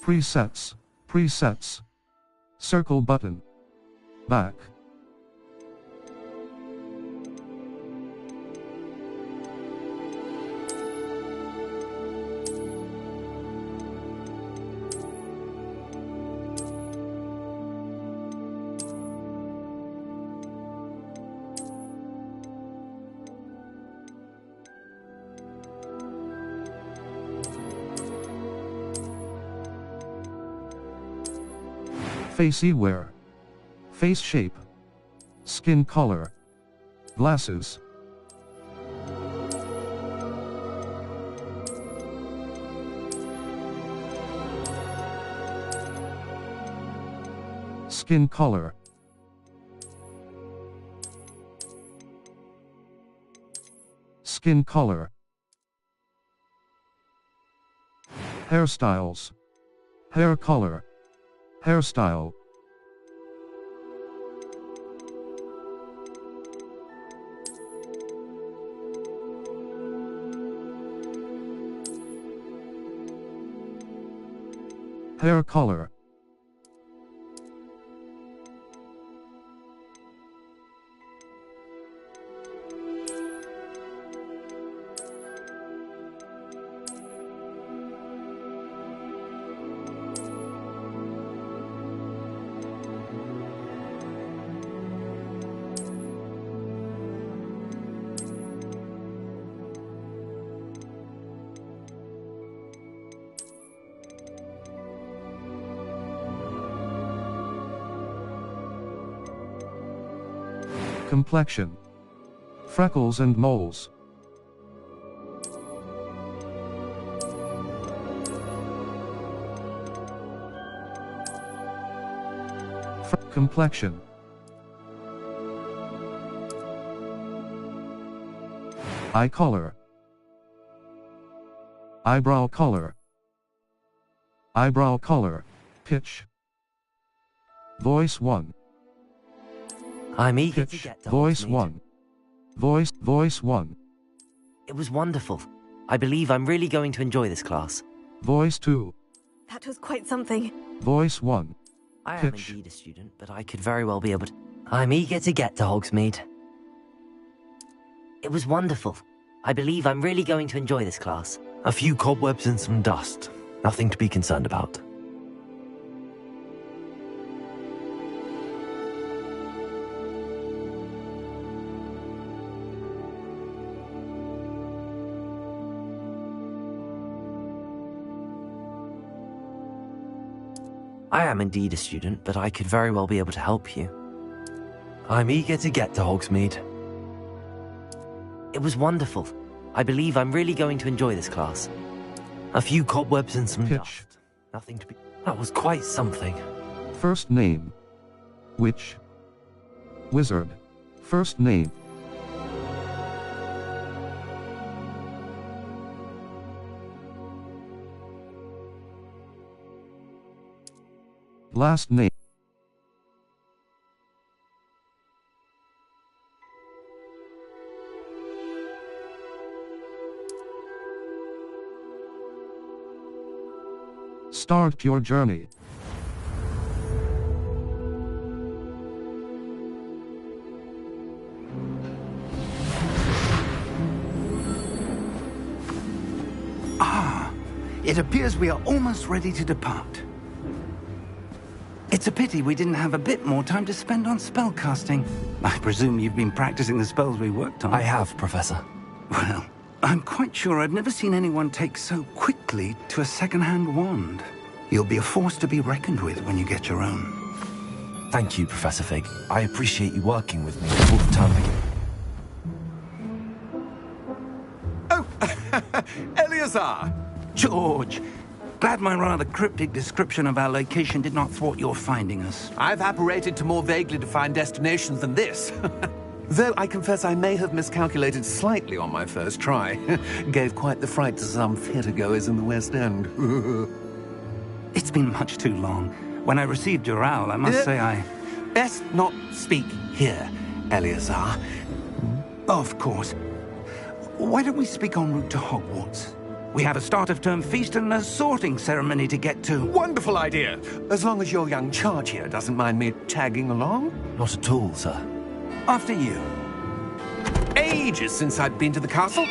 Presets. Presets. Circle button. Back. Face wear. Face shape. Skin color. Glasses. Skin color. Skin color. Hairstyles. Hair color. Hairstyle. Hair color. Complexion. Freckles and moles. Complexion. Eye color. Eyebrow color. Eyebrow color. Pitch. Voice 1. I'm eager to Pitch. get to Voice Hogsmeade. 1. Voice 1. It was wonderful. I believe I'm really going to enjoy this class. Voice 2. That was quite something. Voice 1. I am Pitch. indeed a student, but I could very well be able to... I'm eager to get to Hogsmeade. It was wonderful. I believe I'm really going to enjoy this class. A few cobwebs and some dust. Nothing to be concerned about. I am indeed a student, but I could very well be able to help you. I'm eager to get to Hogsmeade. It was wonderful. I believe I'm really going to enjoy this class. A few cobwebs and some Pitch. dust. Nothing to be... That was quite something. First name. Witch. Wizard. First name. Last name. Start your journey. It appears we are almost ready to depart. It's a pity we didn't have a bit more time to spend on spellcasting. I presume you've been practicing the spells we worked on. I have, Professor. Well, I'm quite sure I've never seen anyone take so quickly to a second-hand wand. You'll be a force to be reckoned with when you get your own. Thank you, Professor Fig. I appreciate you working with me all the time again. Oh, Eleazar! George, glad my rather cryptic description of our location did not thwart your finding us. I've apparated to more vaguely defined destinations than this. Though I confess I may have miscalculated slightly on my first try. Gave quite the fright to some theatre-goers in the West End. It's been much too long. When I received your owl, I must say I... Best not speak here, Eleazar. Of course. Why don't we speak en route to Hogwarts? We have a start-of-term feast and a sorting ceremony to get to. Wonderful idea. As long as your young charge here doesn't mind me tagging along. Not at all, sir. After you. Ages since I've been to the castle.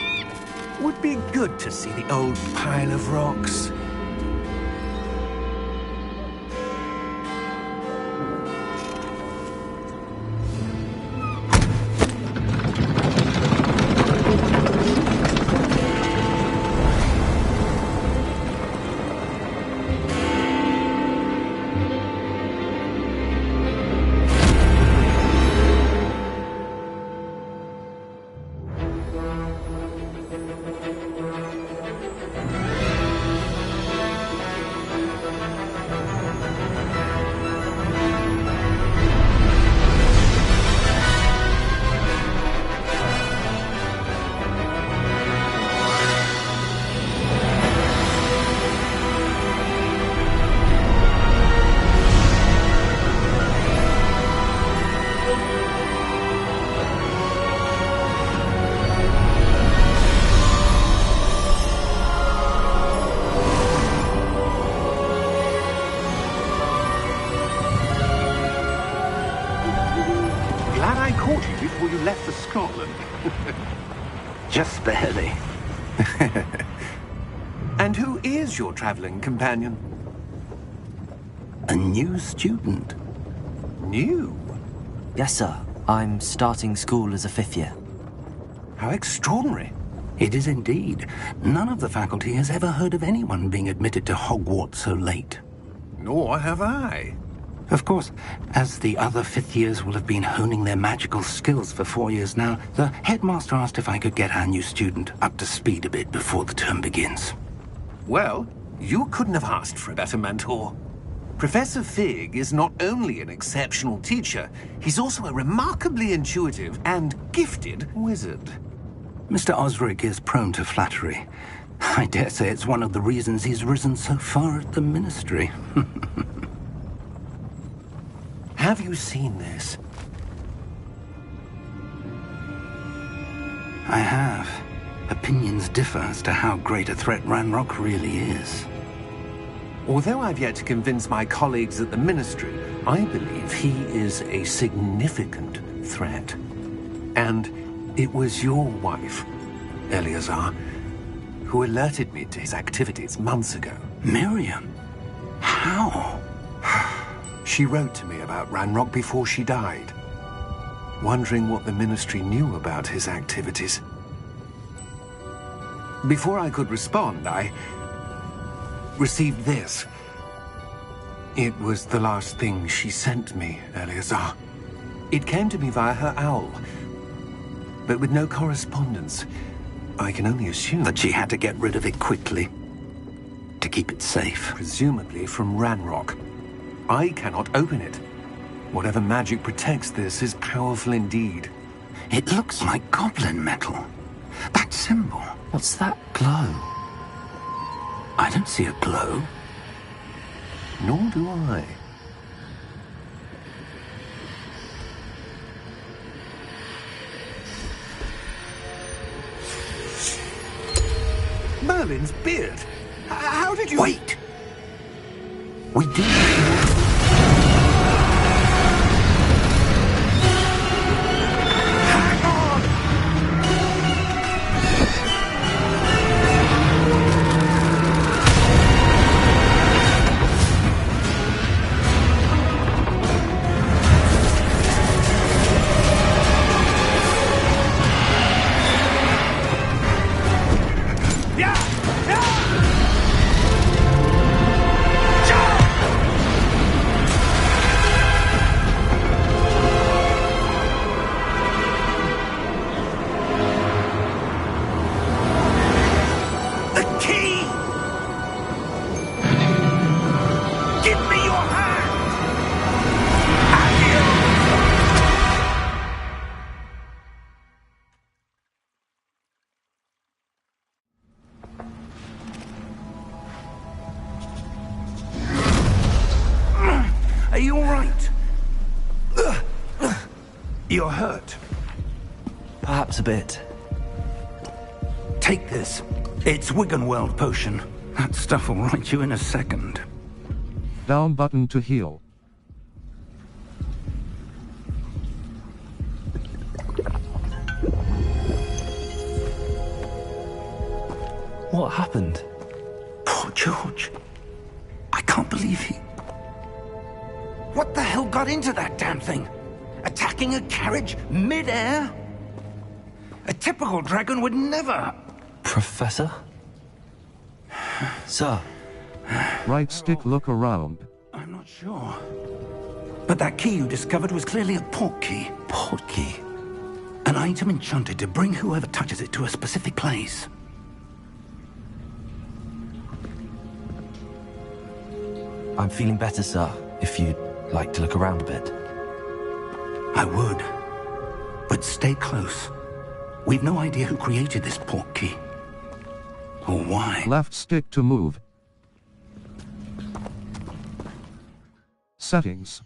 Would be good to see the old pile of rocks. Glad I caught you before you left for Scotland. Just barely. And who is your traveling companion? A new student. New? Yes, sir. I'm starting school as a 5th year. How extraordinary. It is indeed. None of the faculty has ever heard of anyone being admitted to Hogwarts so late. Nor have I. Of course, as the other 5th years will have been honing their magical skills for 4 years now, the headmaster asked if I could get our new student up to speed a bit before the term begins. Well, you couldn't have asked for a better mentor. Professor Fig is not only an exceptional teacher, he's also a remarkably intuitive and gifted wizard. Mr. Osric is prone to flattery. I dare say it's one of the reasons he's risen so far at the ministry. Have you seen this? I have. Opinions differ as to how great a threat Ranrock really is. Although I've yet to convince my colleagues at the Ministry, I believe he is a significant threat. And it was your wife, Eleazar, who alerted me to his activities months ago. Miriam? How? She wrote to me about Ranrock before she died, wondering what the Ministry knew about his activities. Before I could respond, I received this. It was the last thing she sent me, Eleazar. It came to me via her owl, but with no correspondence. I can only assume That she had to get rid of it quickly, to keep it safe. presumably from Ranrock. I cannot open it. Whatever magic protects this is powerful indeed. It looks like goblin metal. That symbol. What's that glow? I don't see a glow. Nor do I. Merlin's beard. How did you... Wait! We did. Hang on! Are you all right? You're hurt. Perhaps a bit. Take this. It's Wiggenweld potion. That stuff will right you in a second. Down button to heal. What happened? Poor George. I can't believe he... What the hell got into that damn thing? Attacking a carriage mid-air? A typical dragon would never... Professor? Sir? Right stick look around. I'm not sure. But that key you discovered was clearly a port key. Port key? An item enchanted to bring whoever touches it to a specific place. I'm feeling better, sir, if you'd like to look around a bit. I would. But stay close. We've no idea who created this port key. Or why. Left stick to move. Settings.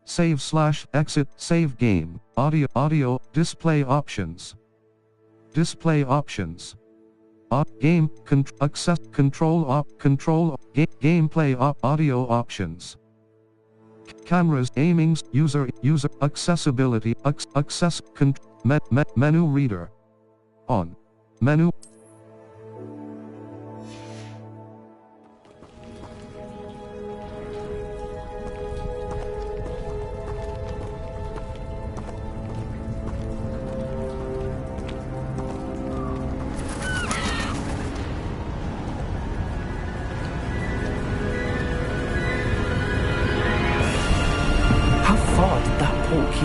Save/exit, save game, audio, display options. Display options. Game, access, control, gameplay, audio options. Cameras, aimings, user, accessibility, menu reader. On. Menu.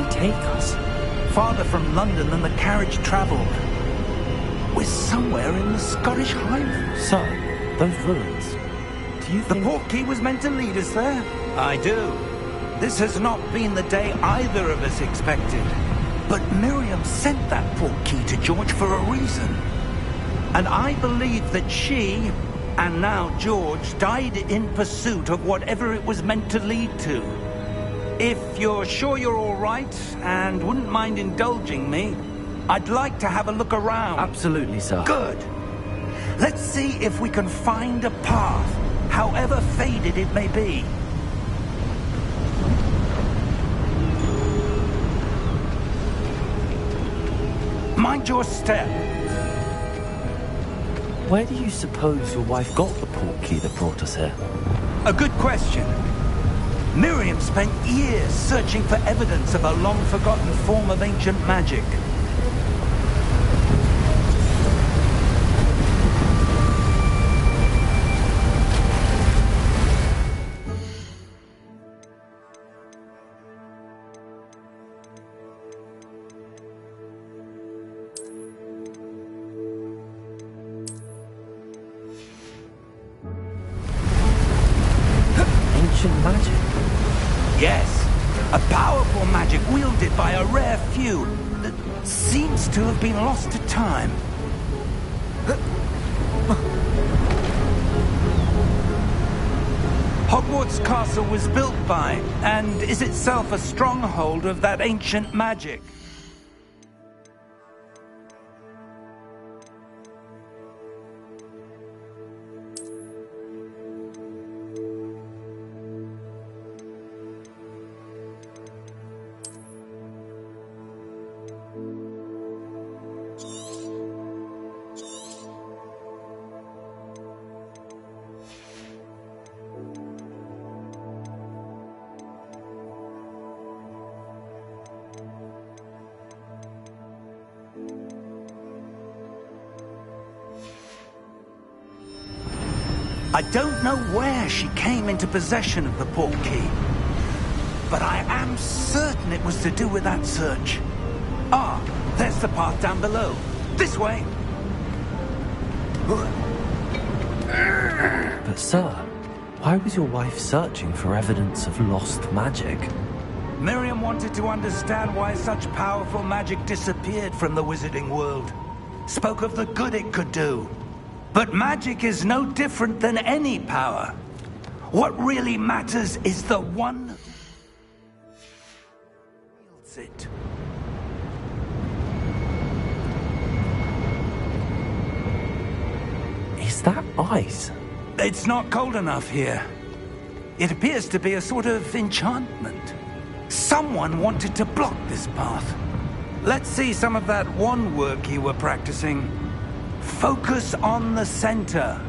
Take us? Farther from London than the carriage travelled. We're somewhere in the Scottish Highlands. Sir, those ruins. Do you think... The port key was meant to lead us there? I do. This has not been the day either of us expected. But Miriam sent that port key to George for a reason. And I believe that she, and now George, died in pursuit of whatever it was meant to lead to. If you're sure you're all right, and wouldn't mind indulging me, I'd like to have a look around. Absolutely, sir. Good. Let's see if we can find a path, however faded it may be. Mind your step. Where do you suppose your wife got the port key that brought us here? A good question. Miriam spent years searching for evidence of a long-forgotten form of ancient magic. Ancient magic? Yes, a powerful magic wielded by a rare few that seems to have been lost to time. Hogwarts Castle was built by, and is itself a stronghold of that ancient magic. I don't know where she came into possession of the port key, but I am certain it was to do with that search. Ah, there's the path down below. This way. But sir, why was your wife searching for evidence of lost magic? Miriam wanted to understand why such powerful magic disappeared from the wizarding world. Spoke of the good it could do. But magic is no different than any power. What really matters is the one who wields it. that ice? It's not cold enough here. It appears to be a sort of enchantment. Someone wanted to block this path. Let's see some of that wand work you were practicing. Focus on the center.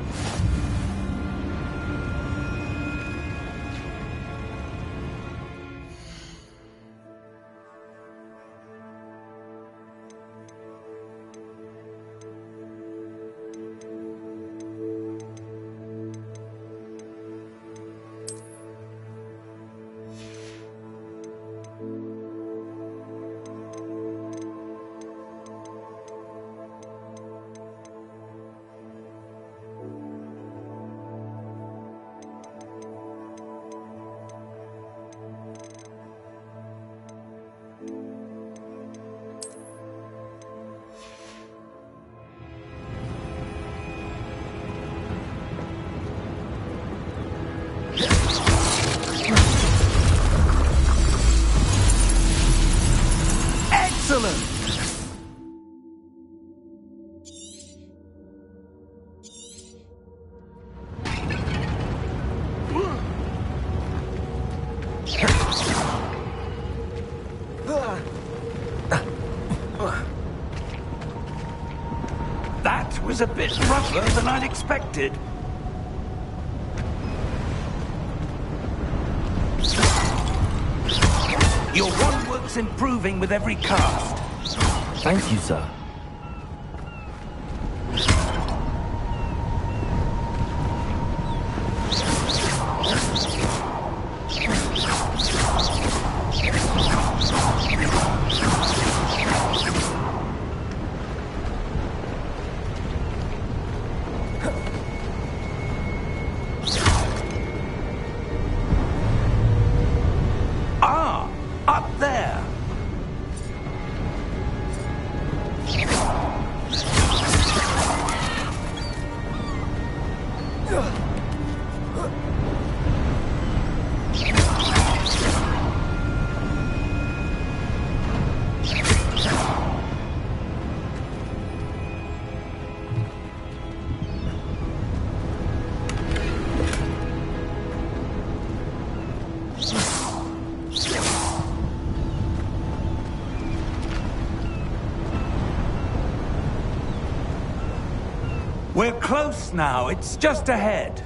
Excellent! That was a bit rougher than I'd expected. Your wand work's improving with every cast. Thank you, sir. Up there! We're close now. It's just ahead.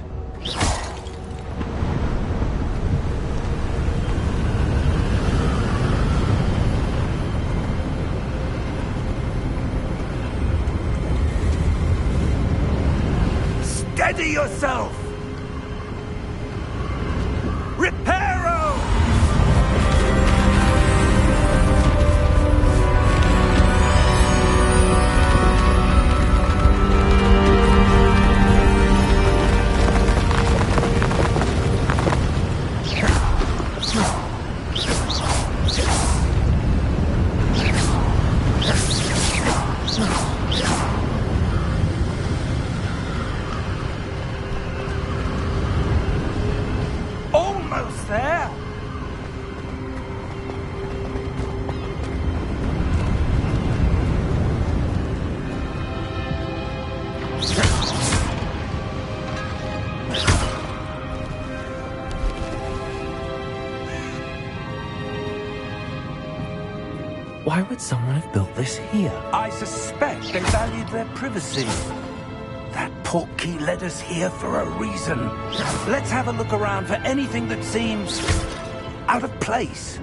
Steady yourself! Reparo! Almost there! Why would someone have built this here? I suspect they valued their privacy. That portkey led us here for a reason. Let's have a look around for anything that seems out of place.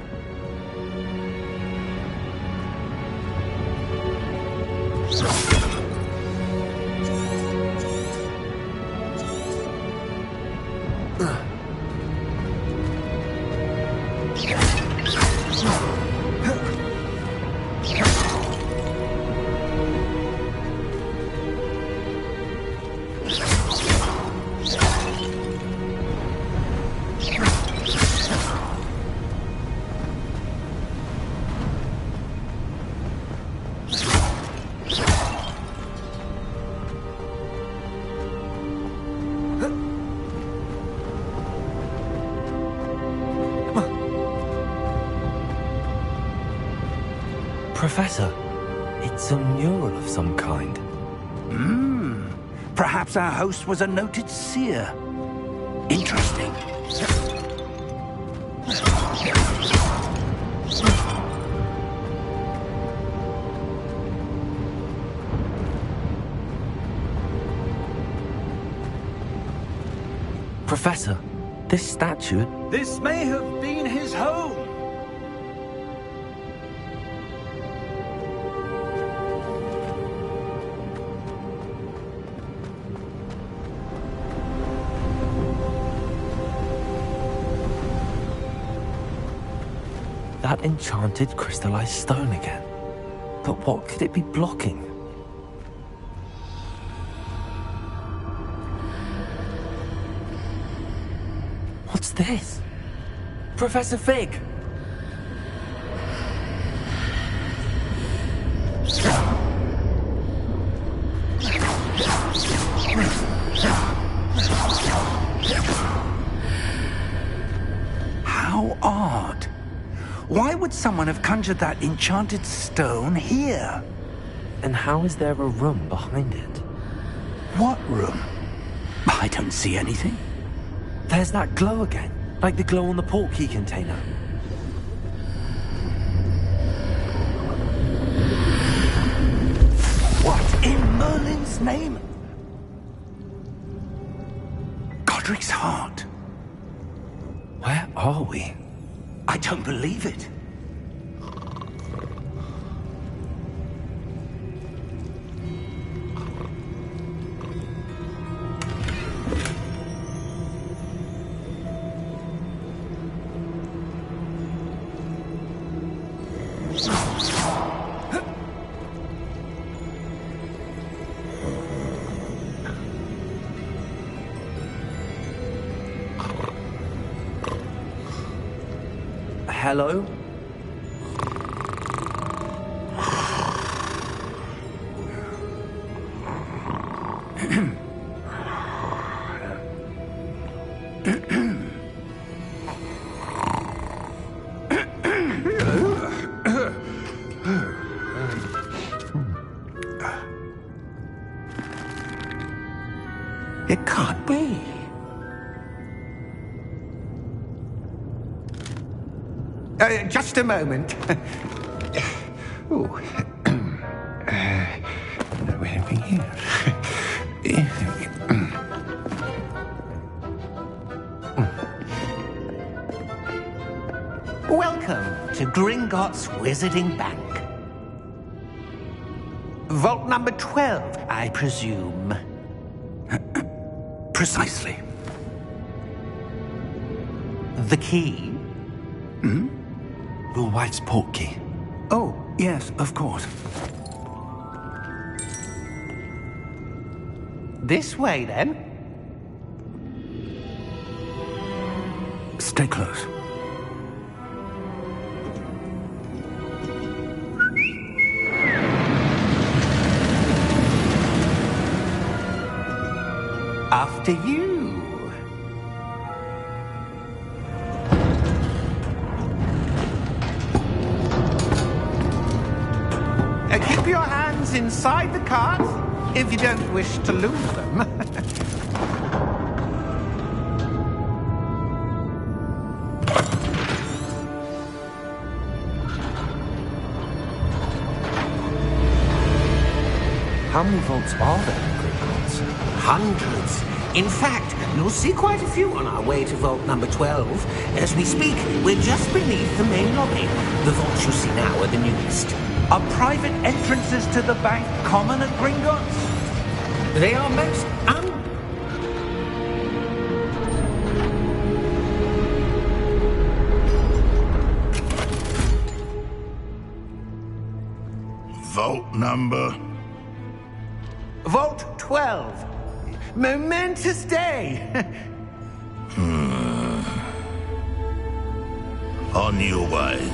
Professor, it's a mural of some kind. Perhaps our host was a noted seer. Interesting. Professor, this statue... This may have been his home. That enchanted crystallized stone again. But what could it be blocking? What's this? Professor Fig! How odd. Why would someone have conjured that enchanted stone here? And how is there a room behind it? What room? I don't see anything. There's that glow again, like the glow on the portkey container. What in Merlin's name? Godric's heart. Where are we? I don't believe it. Hello? It can't be. Just a moment. Oh. No, anything here. Welcome to Gringotts Wizarding Bank. Vault number 12, I presume. Precisely. The key? Hmm? Your wife's portkey. Oh, yes, of course. This way, then. Stay close. After you. Keep your hands inside the cart if you don't wish to lose them. How many vaults are there in Gringotts? Hundreds. In fact, you'll see quite a few on our way to vault number 12. As we speak, we're just beneath the main lobby. The vaults you see now are the newest. Are private entrances to the bank common at Gringotts? They are most Vault number? Vault 12. Momentous day. On your way.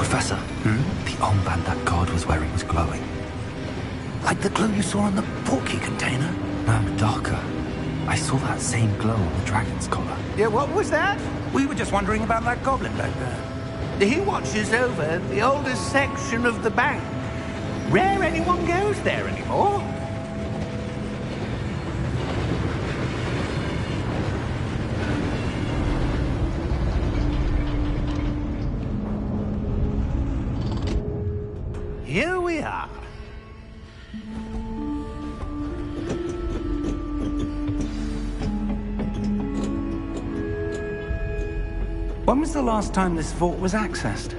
Professor, the armband that guard was wearing was glowing. Like the glow you saw on the portkey container? No, darker. I saw that same glow on the dragon's collar. Yeah, what was that? We were just wondering about that goblin back there. He watches over the oldest section of the bank. Rare anyone goes there anymore. Here we are. When was the last time this vault was accessed?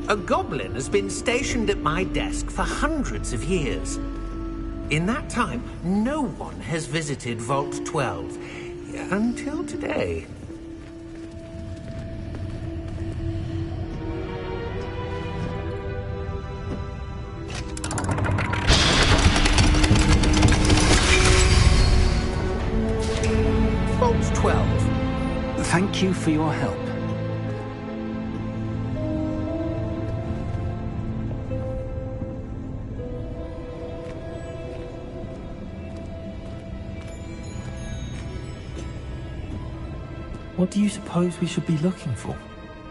A goblin has been stationed at my desk for hundreds of years. In that time, no one has visited Vault 12. Until today. Vault 12. Thank you for your help. What do you suppose we should be looking for?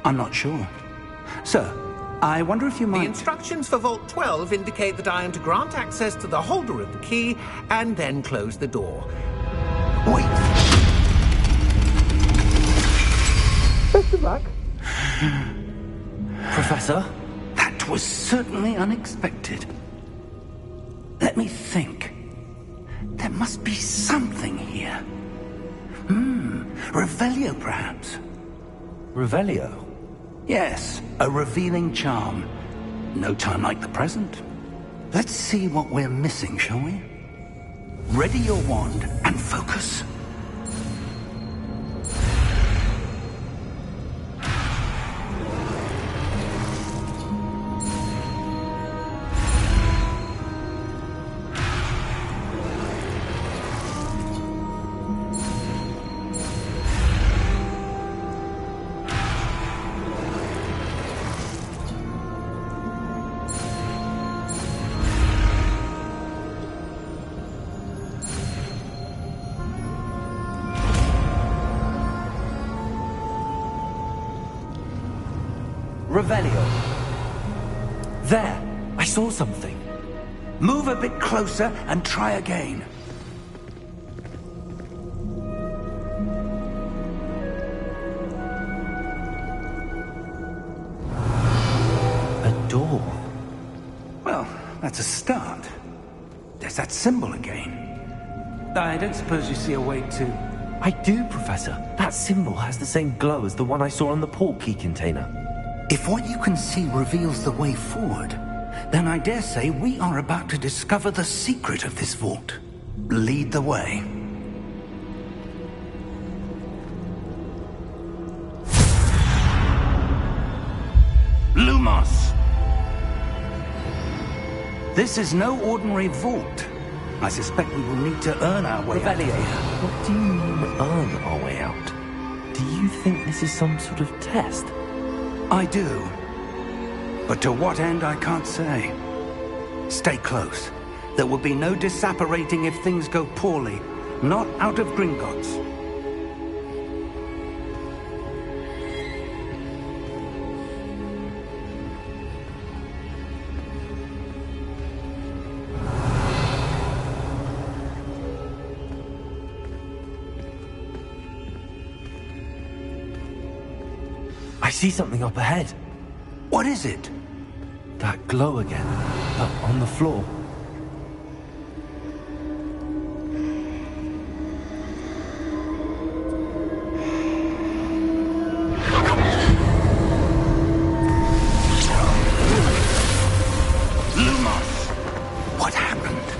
I'm not sure. Sir, I wonder if you The might... instructions for Vault 12 indicate that I am to grant access to the holder of the key and then close the door. Wait! Best of luck. Professor? That was certainly unexpected. Let me think. There must be something here. Revelio, perhaps? Revelio? Yes, a revealing charm. No time like the present. Let's see what we're missing, shall we? Ready your wand and focus. Revelio. There! I saw something. Move a bit closer and try again. A door. Well, that's a start. There's that symbol again. I don't suppose you see a way to... I do, Professor. That symbol has the same glow as the one I saw on the portkey container. If what you can see reveals the way forward, then I dare say we are about to discover the secret of this vault. Lead the way. Lumos! This is no ordinary vault. I suspect we will need to earn our way out. Revelio. What do you mean, earn our way out? Do you think this is some sort of test? I do. But to what end, I can't say. Stay close. There will be no disapparating if things go poorly. Not out of Gringotts. I see something up ahead. What is it? That glow again, up on the floor. Lumos! What happened?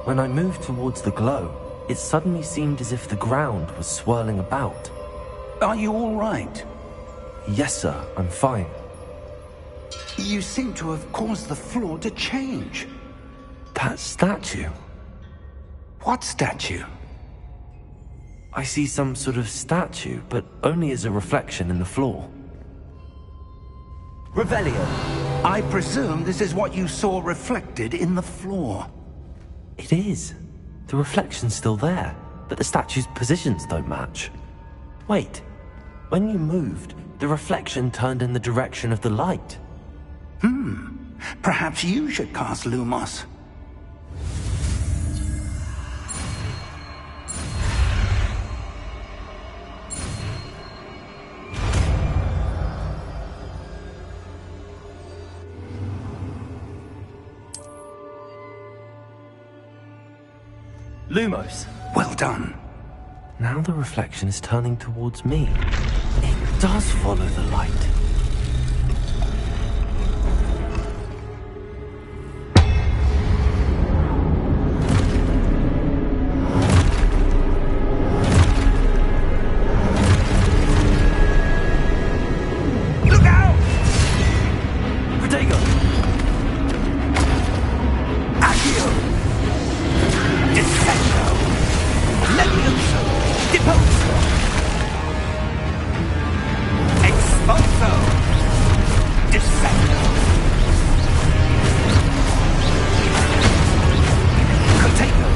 When I moved towards the glow, it suddenly seemed as if the ground was swirling about. Are you all right? Yes, sir, I'm fine. You seem to have caused the floor to change. That statue. What statue? I see some sort of statue, but only as a reflection in the floor. Revelio. I presume this is what you saw reflected in the floor. It is. The reflection's still there, but the statue's positions don't match. Wait, when you moved, the reflection turned in the direction of the light. Perhaps you should cast Lumos. Lumos. Well done. Now the reflection is turning towards me. It does follow the light. Look out! Protego! Accio! Descendo! Levioso! Deposo! Expulso! Descendo! Cotego!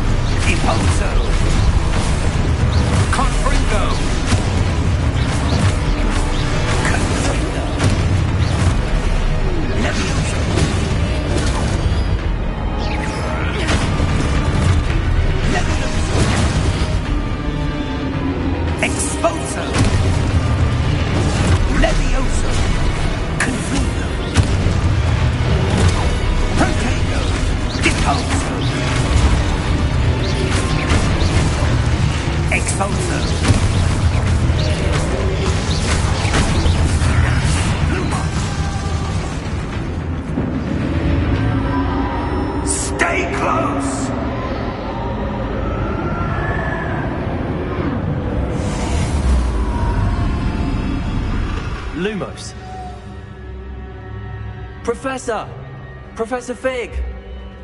Deposo! Confringo! Confringo! Levioso! Expulso! Levioso! Confuso! Protego! Deposo! Expulso! Stay close! Lumos. Professor! Professor Fig!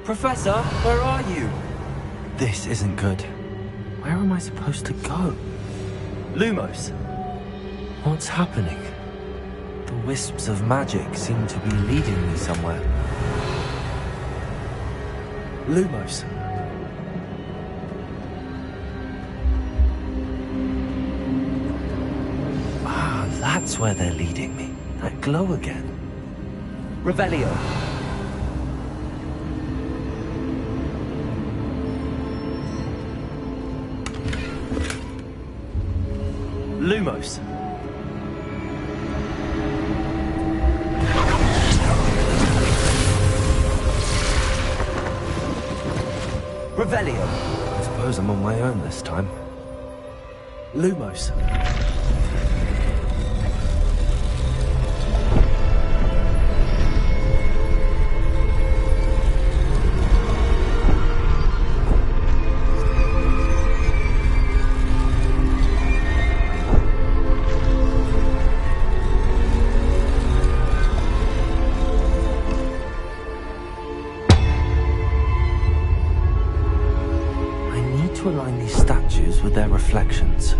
Professor, where are you? This isn't good. Where am I supposed to go? Lumos. What's happening? The wisps of magic seem to be leading me somewhere. Lumos. That's where they're leading me. That glow again. Revelio. Lumos. Revelio. I suppose I'm on my own this time. Lumos. To align these statues with their reflections.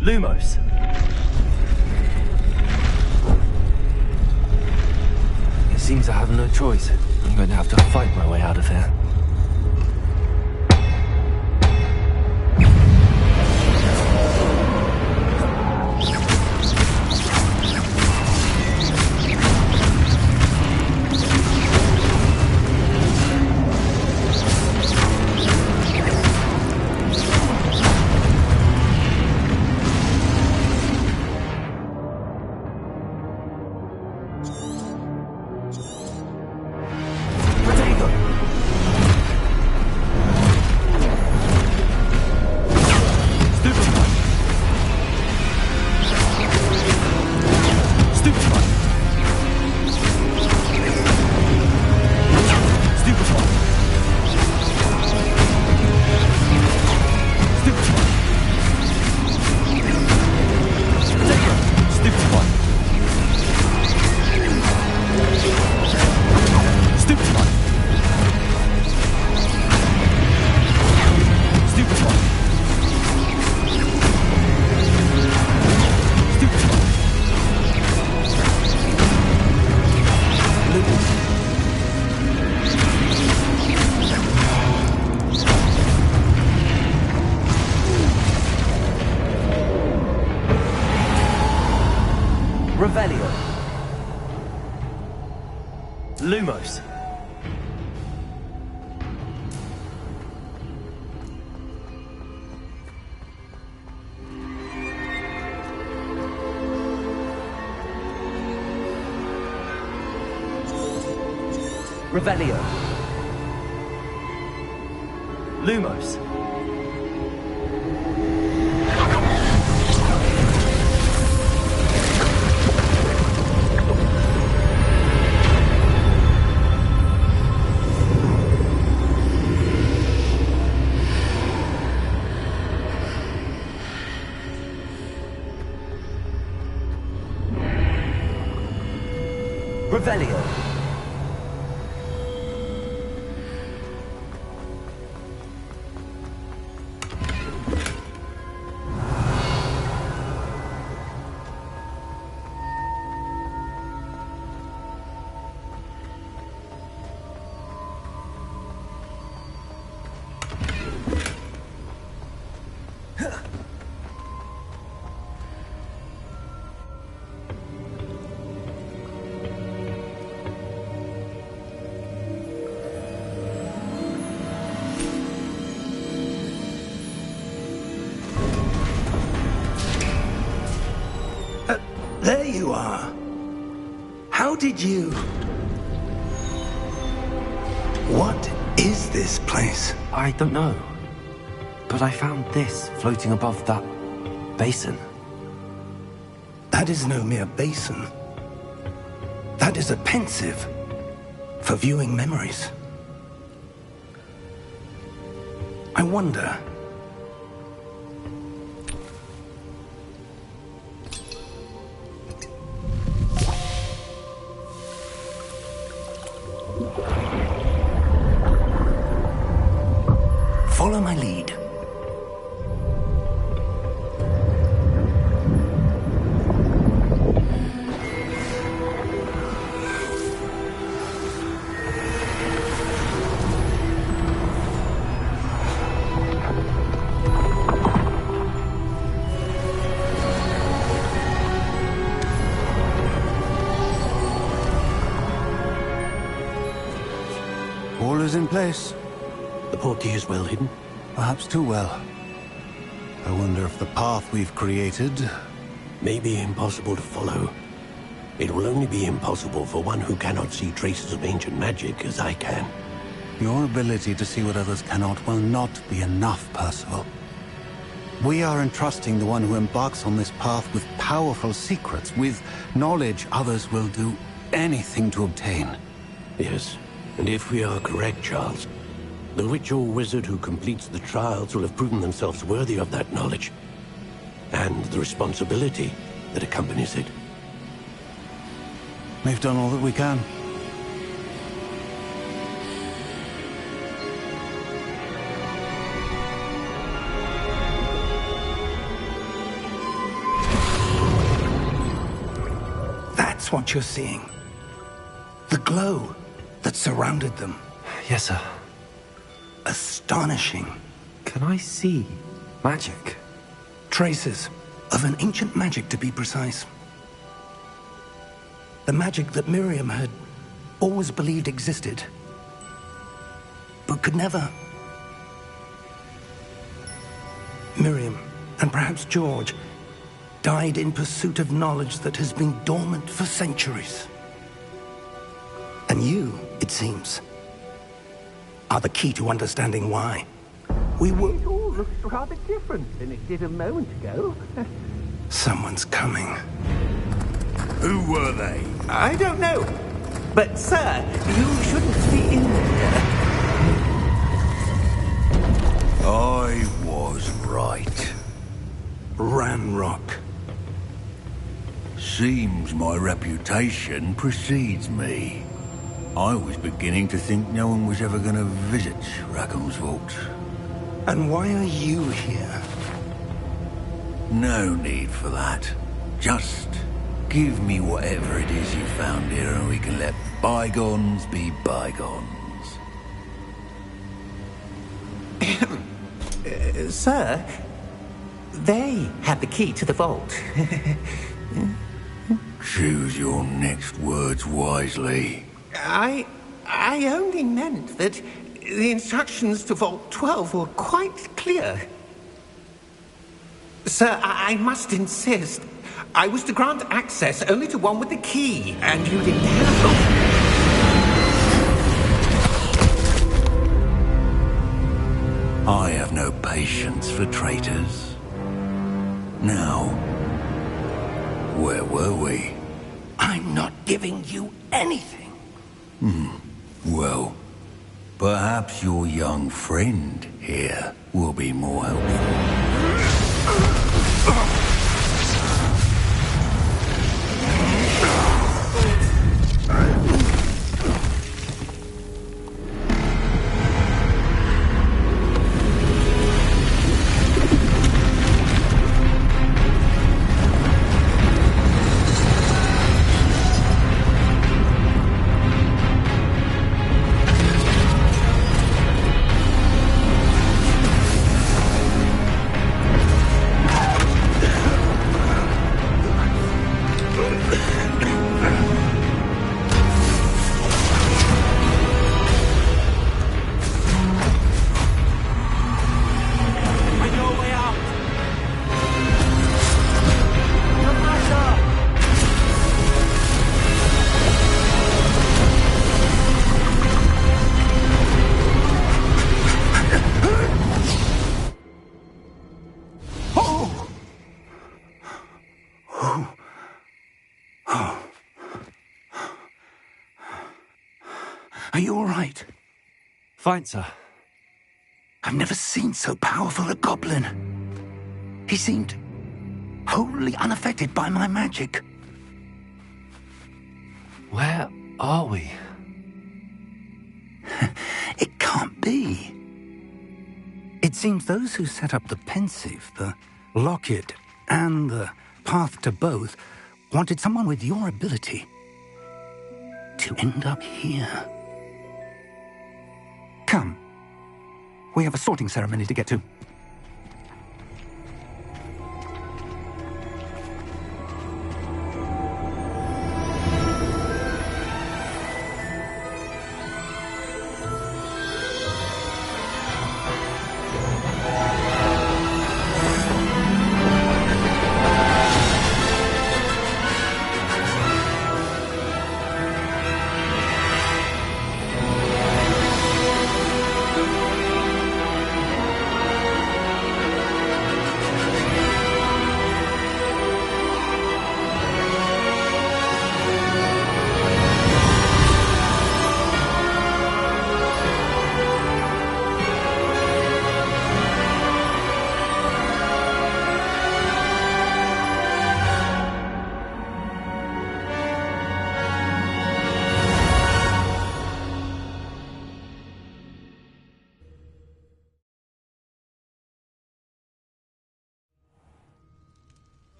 Lumos. It seems I have no choice. I'm going to have to fight my way out of here. Revelio. Lumos. Revelio. Lumos. Revelio. There you are. How did you... What is this place? I don't know. But I found this floating above that basin. That is no mere basin. That is a pensive for viewing memories. I wonder... Follow my lead. All is in place. The portkey is well hidden. Perhaps too well. I wonder if the path we've created... May be impossible to follow. It will only be impossible for one who cannot see traces of ancient magic as I can. Your ability to see what others cannot will not be enough, Percival. We are entrusting the one who embarks on this path with powerful secrets, with knowledge others will do anything to obtain. Yes, and if we are correct, Charles, the witch or wizard who completes the trials will have proven themselves worthy of that knowledge, and the responsibility that accompanies it. We've done all that we can. That's what you're seeing. The glow that surrounded them. Yes, sir. Astonishing. Can I see magic? Traces of an ancient magic, to be precise. The magic that Miriam had always believed existed, but could never. Miriam, and perhaps George, died in pursuit of knowledge that has been dormant for centuries. And you, it seems, are the key to understanding why. We were... It all looks rather different than it did a moment ago. Someone's coming. Who were they? I don't know. But, sir, you shouldn't be in there. I was right. Ranrock. Seems my reputation precedes me. I was beginning to think no one was ever going to visit Rackham's vault. And why are you here? No need for that. Just Give me whatever it is you found here and we can let bygones be bygones. Sir, they had the key to the vault. Choose your next words wisely. I only meant that the instructions to Vault 12 were quite clear. Sir, I must insist. I was to grant access only to one with the key, and you didn't have them. I have no patience for traitors. Now, where were we? I'm not giving you anything. Well, perhaps your young friend here will be more helpful. Are you all right? Fine, sir. I've never seen so powerful a goblin. He seemed wholly unaffected by my magic. Where are we? It can't be. It seems those who set up the pensive, the locket, and the path to both wanted someone with your ability to end up here. Come. We have a sorting ceremony to get to.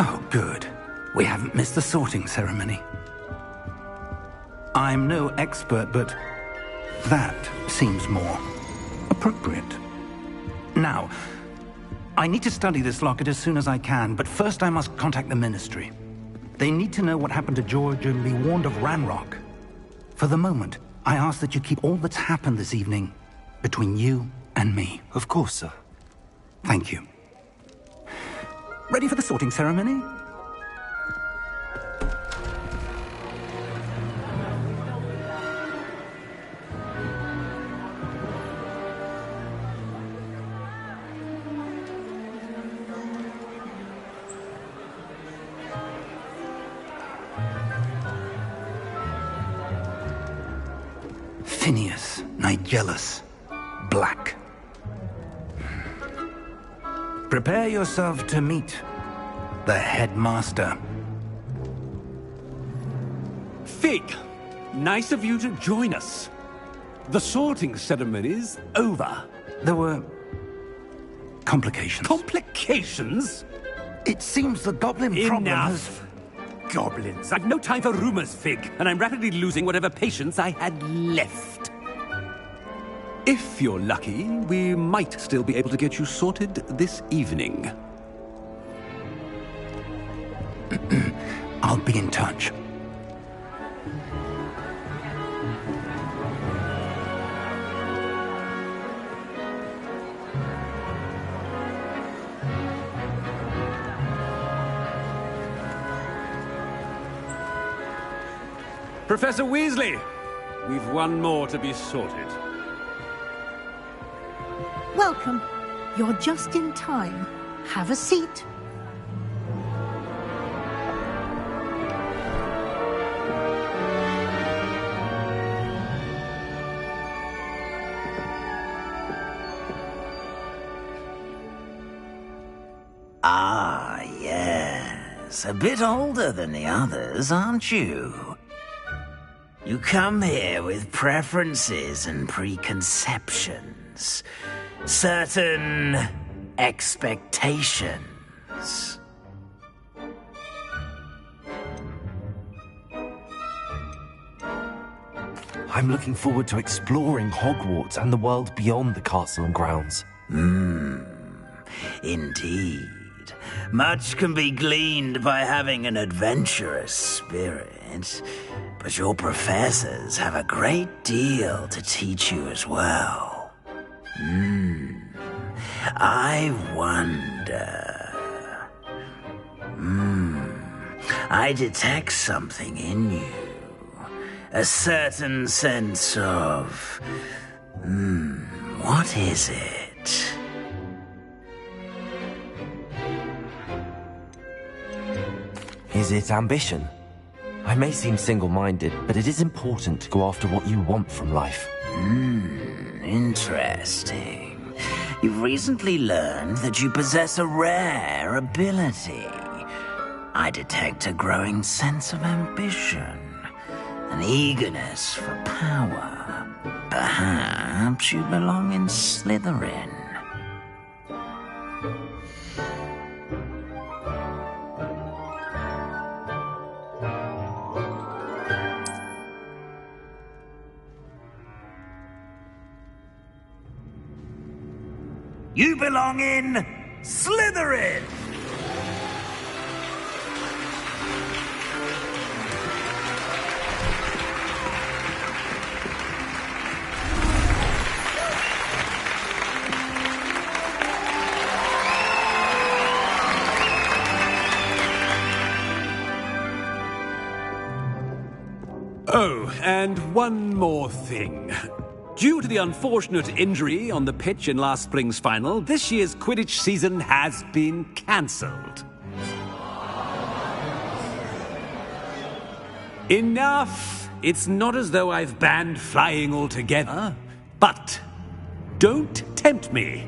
Oh, good. We haven't missed the sorting ceremony. I'm no expert, but that seems more appropriate. Now, I need to study this locket as soon as I can, but first I must contact the Ministry. They need to know what happened to George and be warned of Ranrock. For the moment, I ask that you keep all that's happened this evening between you and me. Of course, sir. Thank you. Ready for the sorting ceremony? Phineas, Nigellus, Black. Prepare yourself to meet the headmaster. Fig, nice of you to join us. The sorting ceremony's over. There were complications. Complications? It seems the goblin problem has... Enough! Goblins. I've no time for rumors, Fig, and I'm rapidly losing whatever patience I had left. If you're lucky, we might still be able to get you sorted this evening. I'll be in touch. Professor Weasley, we've one more to be sorted. Welcome. You're just in time. Have a seat. Ah, yes. A bit older than the others, aren't you? You come here with preferences and preconceptions. Certain expectations. I'm looking forward to exploring Hogwarts and the world beyond the castle and grounds. Indeed. Much can be gleaned by having an adventurous spirit, but your professors have a great deal to teach you as well. I wonder... I detect something in you. A certain sense of... what is it? Is it ambition? I may seem single-minded, but it is important to go after what you want from life. Interesting. You've recently learned that you possess a rare ability. I detect a growing sense of ambition, an eagerness for power. Perhaps you belong in Slytherin. You belong in Slytherin! Oh, and one more thing. Due to the unfortunate injury on the pitch in last spring's final, this year's Quidditch season has been cancelled. Enough! It's not as though I've banned flying altogether, but don't tempt me.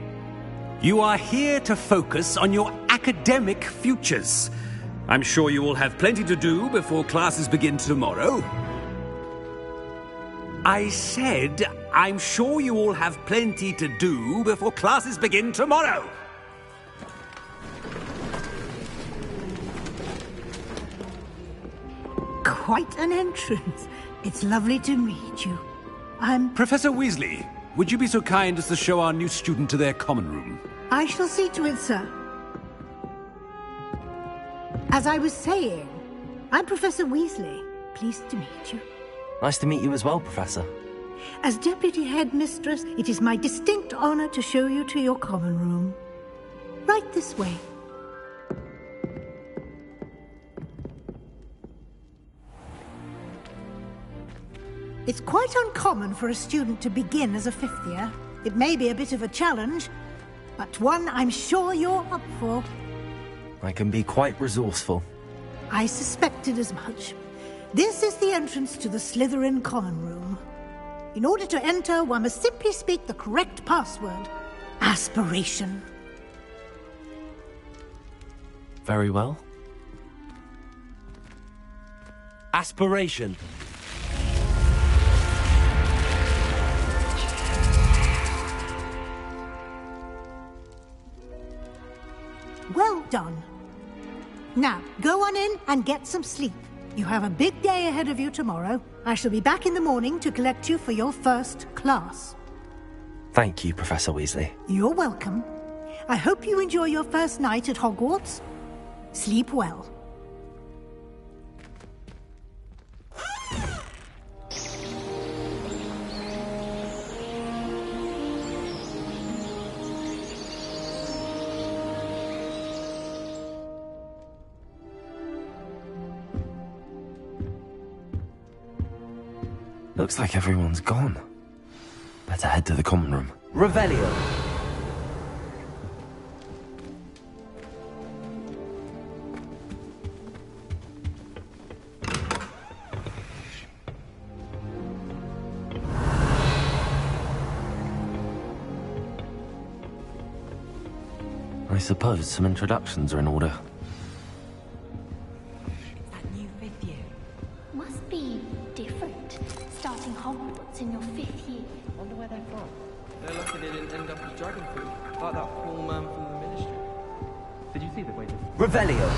You are here to focus on your academic futures. I'm sure you will have plenty to do before classes begin tomorrow. I said, I'm sure you all have plenty to do before classes begin tomorrow. Quite an entrance. It's lovely to meet you. Professor Weasley, would you be so kind as to show our new student to their common room? I shall see to it, sir. As I was saying, I'm Professor Weasley. Pleased to meet you. Nice to meet you as well, Professor. As Deputy Headmistress, it is my distinct honor to show you to your common room. Right this way. It's quite uncommon for a student to begin as a fifth year. It may be a bit of a challenge, but one I'm sure you're up for. I can be quite resourceful. I suspected as much. This is the entrance to the Slytherin common room. In order to enter, one must simply speak the correct password. Aspiration. Very well. Aspiration. done. Now, go on in and get some sleep. You have a big day ahead of you tomorrow. I shall be back in the morning to collect you for your first class. Thank you, Professor Weasley. You're welcome. I hope you enjoy your first night at Hogwarts. Sleep well. Looks like everyone's gone. Better head to the common room. Revelio. I suppose some introductions are in order. That new fifth year. Must be different. Starting Hogwarts in your 5th year. Wonder where they're from. They're lucky they didn't end up as dragon fruit, like that poor man from the Ministry. Did you see the way they... Revelio!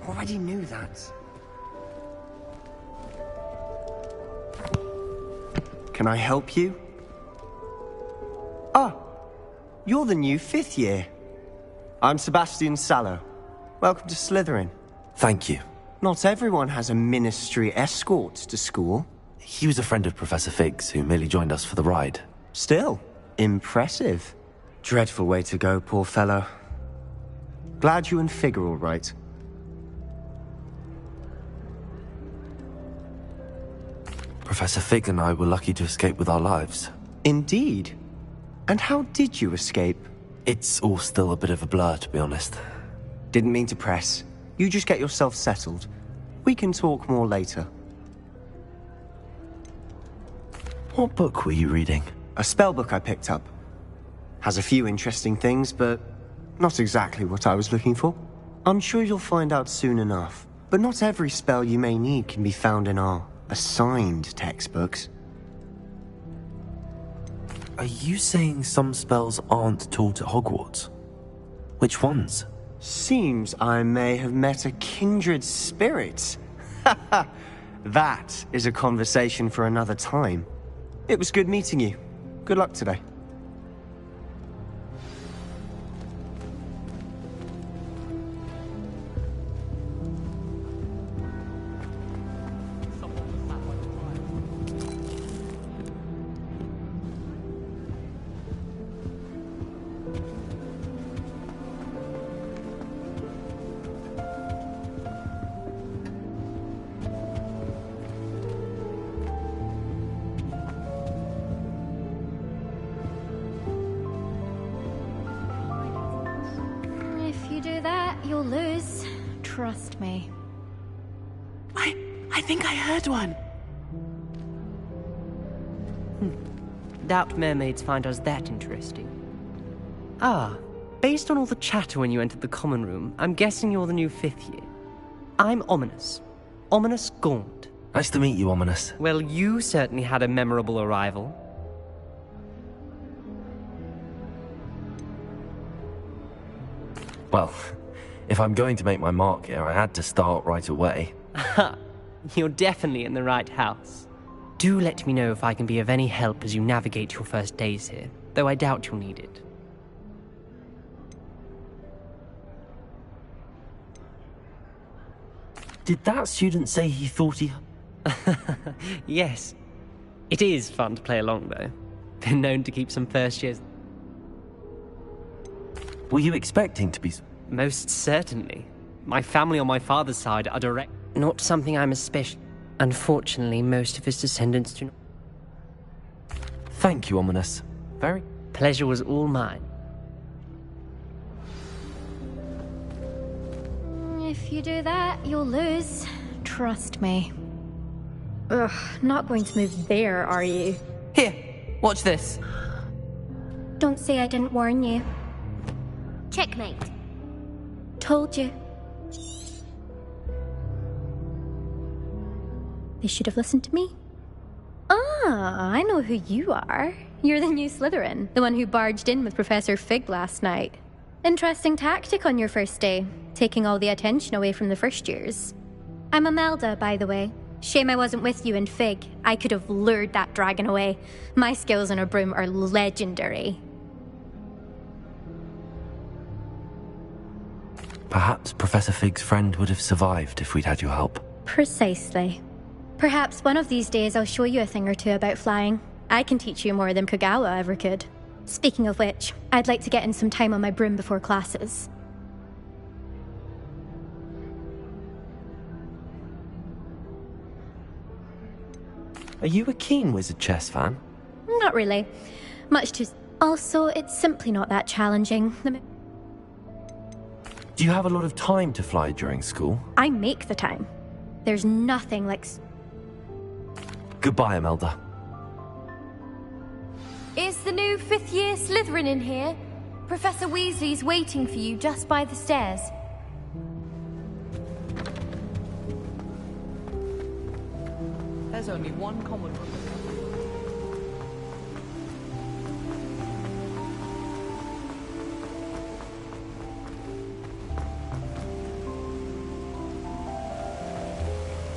Already knew that. Can I help you? Ah, you're the new 5th year. I'm Sebastian Sallow. Welcome to Slytherin. Thank you. Not everyone has a Ministry escort to school. He was a friend of Professor Fig's, who merely joined us for the ride. Still, impressive. Dreadful way to go, poor fellow. Glad you and Fig are all right. Professor Fig and I were lucky to escape with our lives. Indeed. And how did you escape? It's all still a bit of a blur, to be honest. Didn't mean to press. You just get yourself settled. We can talk more later. What book were you reading? A spell book I picked up. Has a few interesting things, but not exactly what I was looking for. I'm sure you'll find out soon enough. But not every spell you may need can be found in our assigned textbooks. Are you saying some spells aren't taught at Hogwarts? Which ones? Seems I may have met a kindred spirit. That is a conversation for another time. It was good meeting you. Good luck today. If you do that, you'll lose. Trust me. I think I heard one. Doubt mermaids find us that interesting. Ah, based on all the chatter when you entered the common room, I'm guessing you're the new 5th year. I'm Ominous. Ominous Gaunt. Nice to meet you, Ominous. Well, you certainly had a memorable arrival. Well, if I'm going to make my mark here, I had to start right away. Ha! You're definitely in the right house. Do let me know if I can be of any help as you navigate your first days here, though I doubt you'll need it. Did that student say he thought he... Yes. It is fun to play along, though. Been known to keep some first years... Were you expecting to be... Most certainly. My family on my father's side are direct... Not something I'm especially... Unfortunately, most of his descendants do not... Thank you, Ominous. Very... Pleasure was all mine. If you do that, you'll lose. Trust me. Ugh, not going to move there, are you? Here, watch this. Don't say I didn't warn you. Checkmate. Told you. They should have listened to me. Ah! Ah, I know who you are. You're the new Slytherin, the one who barged in with Professor Fig last night. Interesting tactic on your first day, taking all the attention away from the first years. I'm Imelda, by the way. Shame I wasn't with you in Fig. I could have lured that dragon away. My skills on a broom are legendary. Perhaps Professor Fig's friend would have survived if we'd had your help. Precisely. Perhaps one of these days I'll show you a thing or two about flying. I can teach you more than Kogawa ever could. Speaking of which, I'd like to get in some time on my broom before classes. Are you a keen Wizard Chess fan? Not really. Much too... Also, it's simply not that challenging. Do you have a lot of time to fly during school? I make the time. There's nothing like... Goodbye, Imelda. Is the new 5th year Slytherin in here? Professor Weasley's waiting for you just by the stairs. There's only one common room.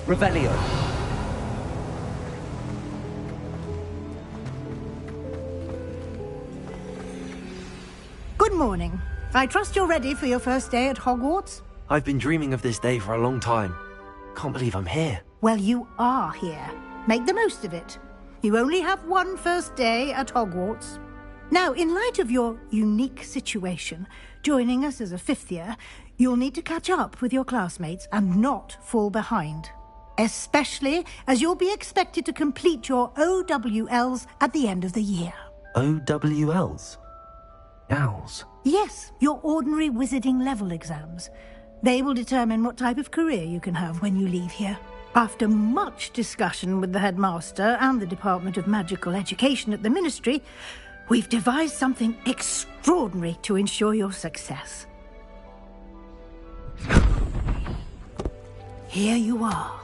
Revelio. Good morning. I trust you're ready for your first day at Hogwarts? I've been dreaming of this day for a long time. Can't believe I'm here. Well, you are here. Make the most of it. You only have one first day at Hogwarts. Now, in light of your unique situation, joining us as a 5th year, you'll need to catch up with your classmates and not fall behind. Especially as you'll be expected to complete your OWLs at the end of the year. OWLs? Owls? Yes, your ordinary wizarding level exams. They will determine what type of career you can have when you leave here. After much discussion with the headmaster and the Department of Magical Education at the Ministry, we've devised something extraordinary to ensure your success. Here you are.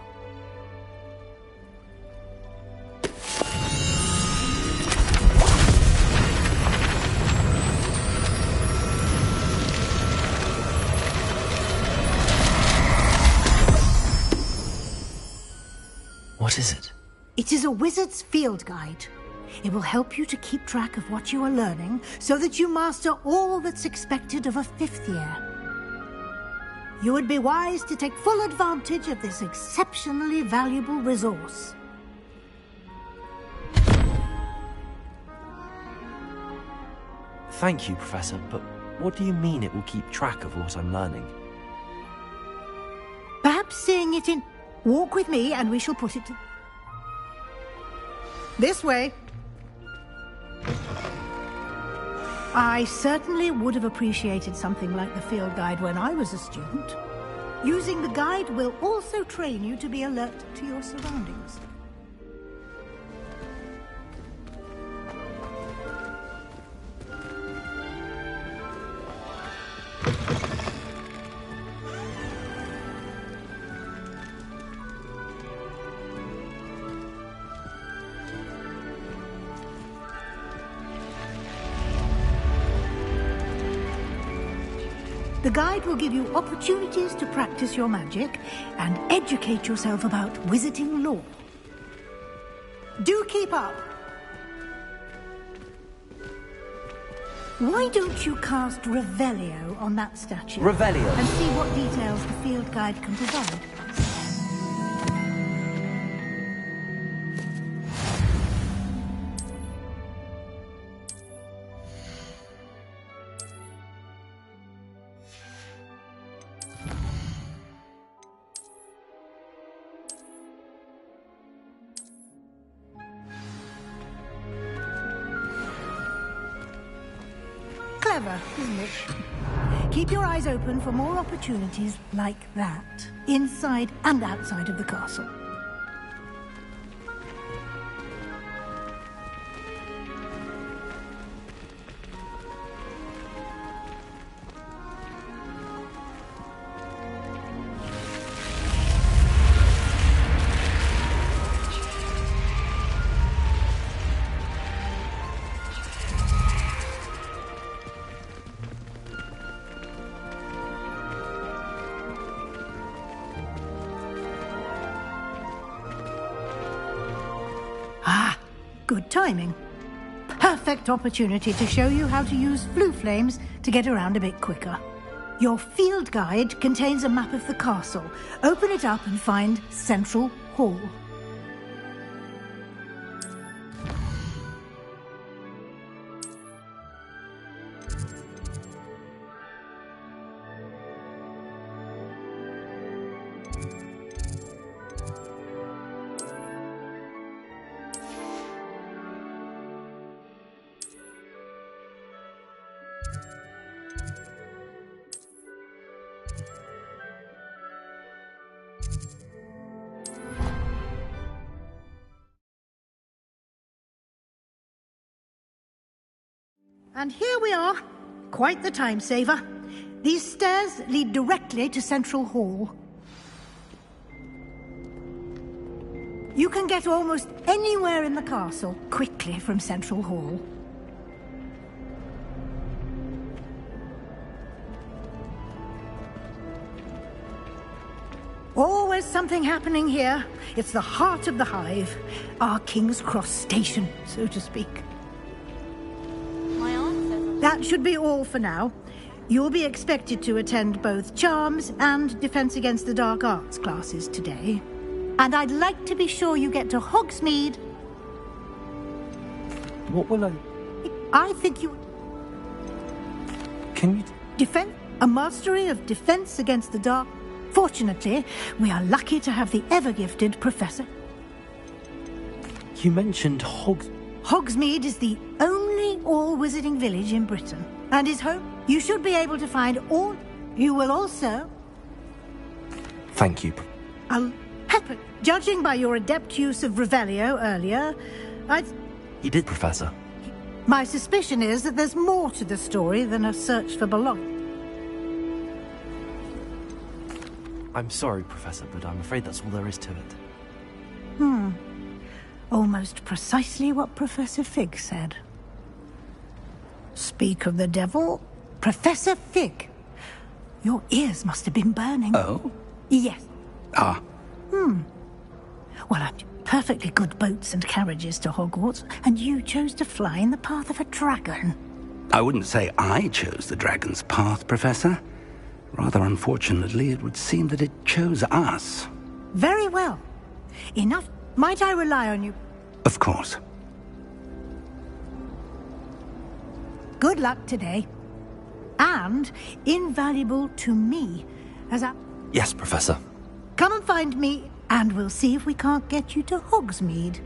What is it? It is a wizard's field guide. It will help you to keep track of what you are learning so that you master all that's expected of a 5th year. You would be wise to take full advantage of this exceptionally valuable resource. Thank you, Professor, but what do you mean it will keep track of what I'm learning? Perhaps seeing it in... Walk with me and we shall put it... This way. I certainly would have appreciated something like the field guide when I was a student. Using the guide will also train you to be alert to your surroundings. The guide will give you opportunities to practice your magic and educate yourself about wizarding lore. Do keep up. Why don't you cast Revelio on that statue? Revelio. And see what details the field guide can provide. Clever, isn't it? Keep your eyes open for more opportunities like that, inside and outside of the castle. Good timing. Perfect opportunity to show you how to use flue flames to get around a bit quicker. Your field guide contains a map of the castle. Open it up and find Central Hall. And here we are. Quite the time saver. These stairs lead directly to Central Hall. You can get almost anywhere in the castle quickly from Central Hall. Always something happening here. It's the heart of the hive. Our King's Cross station, so to speak. That should be all for now. You'll be expected to attend both Charms and Defense Against the Dark Arts classes today. And I'd like to be sure you get to Hogsmeade. What will I think you... Can you... A mastery of Defense Against the Dark. Fortunately, we are lucky to have the ever-gifted Professor. You mentioned Hogsmeade is the only all-wizarding village in Britain, and is home. You should be able to find all... You will also... Thank you. Judging by your adept use of Revelio earlier, You did, Professor. My suspicion is that there's more to the story than a search for belonging. I'm sorry, Professor, but I'm afraid that's all there is to it. Almost precisely what Professor Fig said. Speak of the devil, Professor Fig. Your ears must have been burning. Oh? Yes. Ah. Well, I've perfectly good boats and carriages to Hogwarts, and you chose to fly in the path of a dragon. I wouldn't say I chose the dragon's path, Professor. Rather unfortunately, it would seem that it chose us. Very well. Enough. Might I rely on you? Of course. Good luck today. And invaluable to me, as I... Yes, Professor. Come and find me, and we'll see if we can't get you to Hogsmeade.